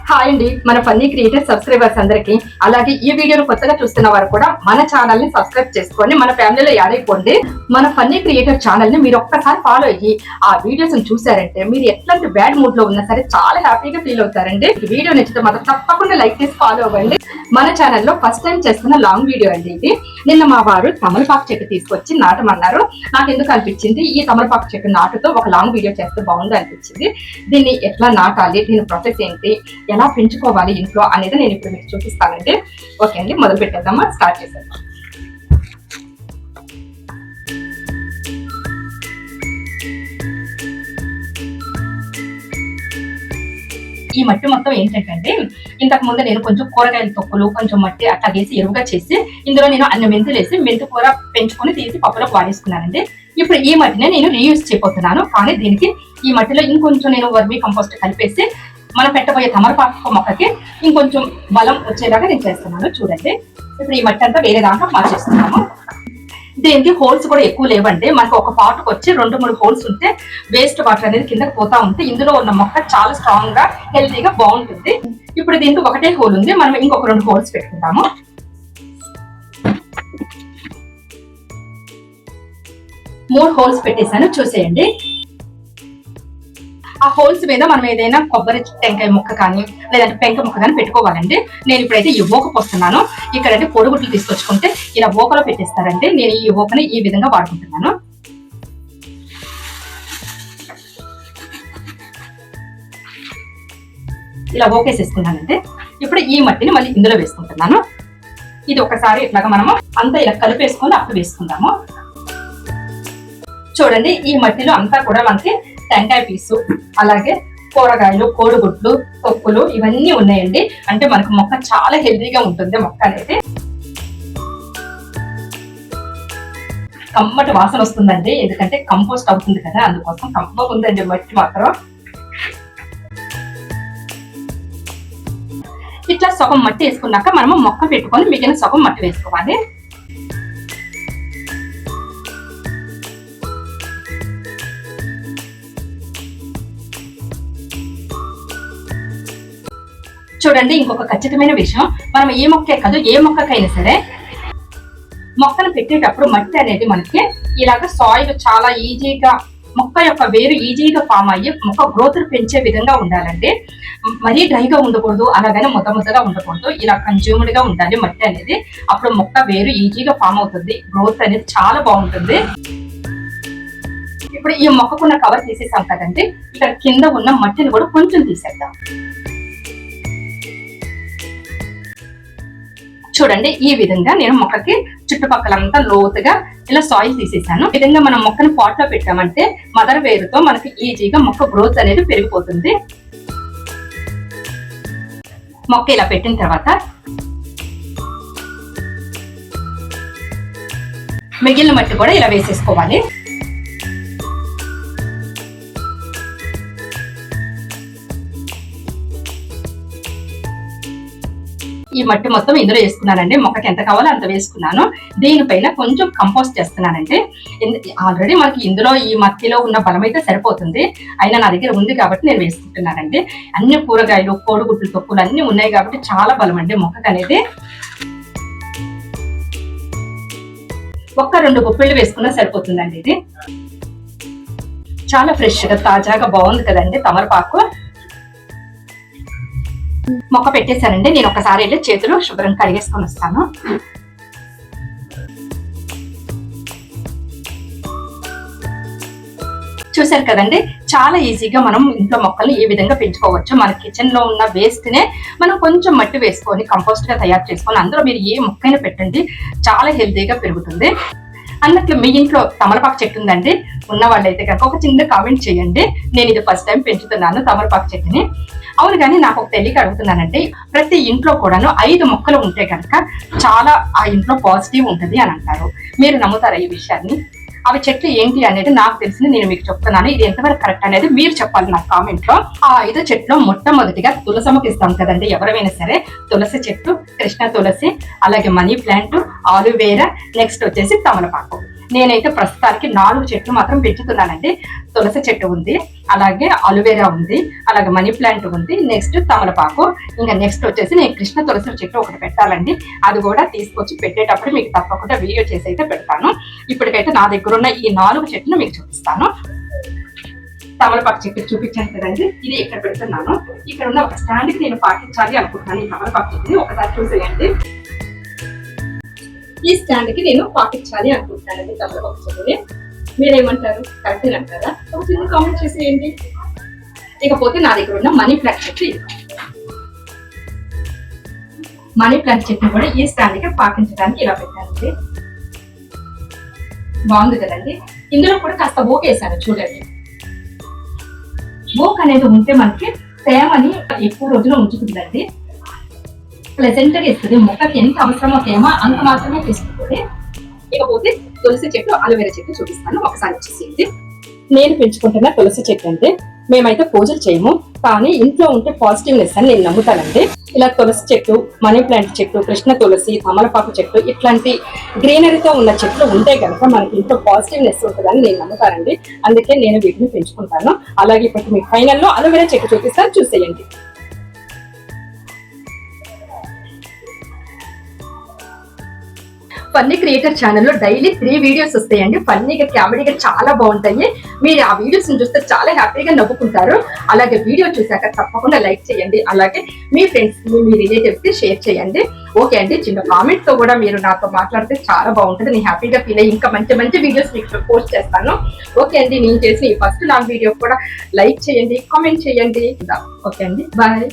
Hi అండి, మన funny creator subscribers అందరికి, అలాగే ఈ వీడియోను కొత్తగా చూస్తున్న వారు కూడా మన ఛానల్ ని సబ్స్క్రైబ్ చేసుకొని మన ఫ్యామిలీలో యాడ్ అయిపోండి. మన ఫన్నీ క్రియేటర్ ఛానల్ ని మీరు ఒక్కసారి ఫాలో అయ్యి ఆ వీడియోస్ చూసారంటే మీరు ఎట్లాంటి బ్యాడ్ మూడ్ లో ఉన్నా సరే చాలా హ్యాపీగా ఫీల్ అవుతారండి. వీడియో నచ్చితే మాత్రం తప్పకుండా లైక్ చేసి ఫాలో అవ్వండి. మన ఛానల్లో ఫస్ట్ టైం చేస్తున్న లాంగ్ వీడియో అండి ఇది. నిన్న మా వారు తమలపాకు చెట్టు తీసుకొచ్చి నాటమన్నారు. నాకు ఎందుకు అనిపించింది ఈ తమలపాకు చెట్టు నాటుతో ఒక లాంగ్ వీడియో చేస్తే బాగుంది అనిపించింది. దీన్ని ఎట్లా నాటాలి, దీని ప్రాసెస్ ఏంటి, ఎలా పెంచుకోవాలి ఇంట్లో అనేది నేను ఇప్పుడు మీకు చూపిస్తానండి. ఓకే అండి, మొదలు పెట్టేద్దామా, స్టార్ట్ చేసేద్దాం. ఈ మట్టి మొత్తం ఏంటంటే ఇంతకు ముందు నేను కొంచెం కూరగాయల తొక్కులు కొంచెం మట్టి అట్లా వేసి ఎరువుగా చేసి ఇందులో నేను అన్ని మెంతులు వేసి మెంతు కూర పెంచుకొని తీసి పప్పులోకి వాడేసుకున్నానండి. ఇప్పుడు ఈ మట్టిని నేను రీయూజ్ చేయబోతున్నాను. కానీ దీనికి ఈ మట్టిలో ఇంకొంచెం నేను వర్మీ కంపోస్ట్ కలిపేసి మనం పెట్టబోయే తమలపాకు మొక్కకి ఇంకొంచెం బలం వచ్చేలాగా నేను చేస్తున్నాను. చూడండి, ఇప్పుడు ఈ మట్టి అంతా వేరే దాంట్లో మార్చేస్తున్నాము. దీనికి హోల్స్ కూడా ఎక్కువ లేవండి. మనకు ఒక పాటుకు వచ్చి 2-3 హోల్స్ ఉంటే వేస్ట్ వాటర్ అనేది కిందకి పోతా ఉంటే ఇందులో ఉన్న మొక్క చాలా స్ట్రాంగ్ గా హెల్తీగా బాగుంటుంది. ఇప్పుడు దీనికి ఒకటే హోల్ ఉంది, మనం ఇంకొక 2 హోల్స్ పెట్టుకుంటాము. మూడు హోల్స్ పెట్టేశాను, చూసేయండి. ఆ హోల్స్ మీద మనం ఏదైనా కొబ్బరి టెంకాయ ముక్క కానీ లేదంటే పెంక ముక్క కానీ పెట్టుకోవాలండి. నేను ఇప్పుడైతే ఈ ఓక పోస్తున్నాను. ఇక్కడైతే కోడిగుడ్లు తీసుకొచ్చుకుంటే ఇలా ఓకలో పెట్టేస్తారండి. నేను ఈ ఓకని ఈ విధంగా వాడుకుంటున్నాను. ఇలా ఓకేసేసుకున్నానండి. ఇప్పుడు ఈ మట్టిని మళ్ళీ ఇందులో వేసుకుంటున్నాను. ఇది ఒకసారి ఇట్లాగా మనము అంతా ఇలా కలిపేసుకొని అప్పుడు వేసుకుందాము. చూడండి, ఈ మట్టిలో అంతా కూడా మనకి టెంకాయ పీసు అలాగే కూరగాయలు కోడిగుడ్లు తొక్కులు ఇవన్నీ ఉన్నాయండి. అంటే మనకు మొక్క చాలా హెల్తీగా ఉంటుంది. మొక్క అనేది కమ్మటి వాసన వస్తుందండి, ఎందుకంటే కంపోస్ట్ అవుతుంది కదా, అందుకోసం కమ్మగా ఉందండి మట్టి మాత్రం. ఇట్లా సగం మట్టి వేసుకున్నాక మనము మొక్క పెట్టుకొని మిగిలిన సగం మట్టి వేసుకోవాలి. చూడండి, ఇంకొక ఖచ్చితమైన విషయం, మనం ఏ మొక్కే కాదు ఏ మొక్కకైనా సరే మొక్కను పెట్టేటప్పుడు మట్టి అనేది మనకి ఇలాగ సాయిల్ చాలా ఈజీగా మొక్క యొక్క వేరు ఈజీగా ఫామ్ అయ్యి మొక్క గ్రోత్ పెంచే విధంగా ఉండాలండి. మరీ డ్రైగా ఉండకూడదు, అలాగనే ముద్దగా ఉండకూడదు. ఇలా కన్జ్యూమ్డ్ గా ఉండాలి మట్టి అనేది. అప్పుడు మొక్క వేరు ఈజీగా ఫామ్ అవుతుంది, గ్రోత్ అనేది చాలా బాగుంటుంది. ఇప్పుడు ఈ మొక్కకున్న కవర్ తీసేసాం కదండి, ఇక్కడ కింద ఉన్న మట్టిని కూడా కొంచెం తీసేద్దాం. చూడండి, ఈ విధంగా నేను మొక్కకి చుట్టుపక్కలంతా లోతుగా ఇలా సాయిల్ తీసేసాను. ఈ విధంగా మనం మొక్కను పాట్ లో పెట్టామంటే మదర్ వేరుతో మనకి ఈజీగా మొక్క గ్రోత్ అనేది పెరిగిపోతుంది. మొక్క ఇలా పెట్టిన తర్వాత మిగిలిన మట్టి కూడా ఇలా వేసేసుకోవాలి. ఈ మట్టి మొత్తం ఇందులో వేసుకున్నానండి. మొక్కకి ఎంత కావాలో అంత వేసుకున్నాను. దీనిపైన కొంచెం కంపోస్ట్ చేస్తున్నానండి. ఆల్రెడీ మనకి ఇందులో ఈ మట్టిలో ఉన్న బలం అయితే సరిపోతుంది, అయినా నా దగ్గర ఉంది కాబట్టి నేను వేసుకుంటున్నానండి. అన్ని కూరగాయలు కోడిగుడ్లు తొక్కులు అన్ని ఉన్నాయి కాబట్టి చాలా బలం అండి మొక్కకు అనేది. ఒక్క 2 గుప్పిళ్ళు వేసుకున్నా సరిపోతుందండి. ఇది చాలా ఫ్రెష్ గా తాజాగా బాగుంది కదండి తమలపాకు. మొక్క పెట్టేశానండి. నేను ఒకసారి వెళ్ళి చేతులు శుభ్రం కడిగేసుకొని వస్తాను. చూసారు కదండి, చాలా ఈజీగా మనం ఇంట్లో మొక్కల్ని ఈ విధంగా పెంచుకోవచ్చు. మన కిచెన్ లో ఉన్న వేస్ట్ నే మనం కొంచెం మట్టి వేసుకొని కంపోస్ట్ గా తయారు చేసుకొని అందులో మీరు ఏ మొక్కైనా పెట్టండి, చాలా హెల్తీగా పెరుగుతుంది. అన్నట్లు మీ ఇంట్లో తమలపాకు చెట్టు ఉందండి, ఉన్న వాళ్ళైతే కనుక ఒక చిన్న కామెంట్ చేయండి. నేను ఇది ఫస్ట్ టైం పెంచుతున్నాను తమలపాకు చెట్టుని. అవును, కానీ నాకు ఒక తెలియక అడుగుతున్నానంటే ప్రతి ఇంట్లో కూడాను 5 మొక్కలు ఉంటే కనుక చాలా ఆ ఇంట్లో పాజిటివ్ ఉంటుంది అని అంటారు. మీరు నమ్ముతారా ఈ విషయాన్ని? అవి చెట్లు ఏంటి అనేది నాకు తెలిసింది నేను మీకు చెప్తున్నాను. ఇది ఎంతవరకు కరెక్ట్ అనేది మీరు చెప్పాలి నాకు కామెంట్ లో. ఆ 5 చెట్లు మొట్టమొదటిగా తులసమ్మకి ఇస్తాం కదండి ఎవరైనా సరే. తులసి చెట్టు, కృష్ణ తులసి, అలాగే మనీ ప్లాంట్, ఆలువేరా, నెక్స్ట్ వచ్చేసి తమలపాకు. నేనైతే ప్రస్తుతానికి 4 చెట్లు మాత్రం పెంచుతున్నానండి. తులసి చెట్టు ఉంది, అలాగే అలోవెరా ఉంది, అలాగే మనీ ప్లాంట్ ఉంది, నెక్స్ట్ తమలపాకు, ఇంకా నెక్స్ట్ వచ్చేసి నేను కృష్ణ తులసి చెట్టు ఒకటి పెట్టాలండి. అది కూడా తీసుకొచ్చి పెట్టేటప్పుడు మీకు తప్పకుండా వీడియో చేసి అయితే పెడతాను. ఇప్పటికైతే నా దగ్గర ఉన్న ఈ 4 చెట్లు మీకు చూపిస్తాను. తమలపాకు చెట్టు చూపించాను కదండి, ఇది ఇక్కడ పెడుతున్నాను. ఇక్కడ ఉన్న ఒక స్టాండ్ కి నేను పాటించాలి అనుకుంటున్నాను ఈ తమలపాకు చెట్టుని. ఒకసారి చూసేయండి. ఈ స్టాండ్ కి నేను పాటించాలి అనుకుంటున్నానండి తమలపాకు చెట్టుని. మీరేమంటారు? కరెక్ట్ అంటారా? ఒక చిన్న కామెంట్ చేసేయండి. ఇకపోతే నా దగ్గర ఉన్న మనీ ప్లాంట్ చెట్టు ఇది. మనీ ప్లాంట్ చెట్టు కూడా ఈ స్టాండ్ కి పాటించడానికి ఇలా పెట్టానండి. బాగుంది కదండి. ఇందులో కూడా కాస్త ఓకేసాను చూడండి. ఓక్ అనేది ఉంటే మనకి తేమని ఎక్కువ రోజులు ఉంచుతుందండి, ప్లెజెంట్ గా ఇస్తుంది. మొక్కకి ఎంత అవసరమో తేమ అంత మాత్రమే తీసుకుంటుంది. ఇకపోతే తులసి చెట్టు, అలోవెరా చెట్టు చూపిస్తాను. ఒకసారి వచ్చేసింది. నేను పెంచుకుంటున్న తులసి చెట్టు అంటే మేమైతే పూజలు చేయము, కానీ ఇంట్లో ఉంటే పాజిటివ్నెస్ అని నేను నమ్ముతానండి. ఇలా తులసి చెట్టు, మనీ ప్లాంట్ చెట్టు, కృష్ణ తులసి, తమలపాకు చెట్టు ఇట్లాంటి గ్రీనరీతో ఉన్న చెట్లు ఉంటే కనుక మనకి ఇంట్లో పాజిటివ్నెస్ ఉంటుందని నేను నమ్ముతానండి. అందుకే నేను వీటిని పెంచుకుంటాను. అలాగే ఇప్పుడు మీకు ఫైనల్లో అలోవెరా చెట్టు చూపిస్తాను, చూసేయండి. ఫన్నీ క్రియేటర్ ఛానల్లో డైలీ 3 వీడియోస్ వస్తాయండి. ఫన్నీగా, కామెడీగా చాలా బాగుంటాయి. మీరు ఆ వీడియోస్ చూస్తే చాలా హ్యాపీగా నవ్వుకుంటారు. అలాగే వీడియో చూసాక తప్పకుండా లైక్ చేయండి. అలాగే మీ ఫ్రెండ్స్, మీ రిలేటివ్స్ కి షేర్ చేయండి. ఓకే అండి. చిన్న కామెంట్ తో కూడా మీరు నాతో మాట్లాడితే చాలా బాగుంటుంది. నేను హ్యాపీగా ఫీల్ అయ్యి ఇంకా మంచి మంచి వీడియోస్ మీకు పోస్ట్ చేస్తాను. ఓకే అండి. నేను చేసిన ఈ ఫస్ట్ లాంగ్ వీడియో కూడా లైక్ చేయండి, కామెంట్ చేయండి. ఓకే అండి, బాయ్.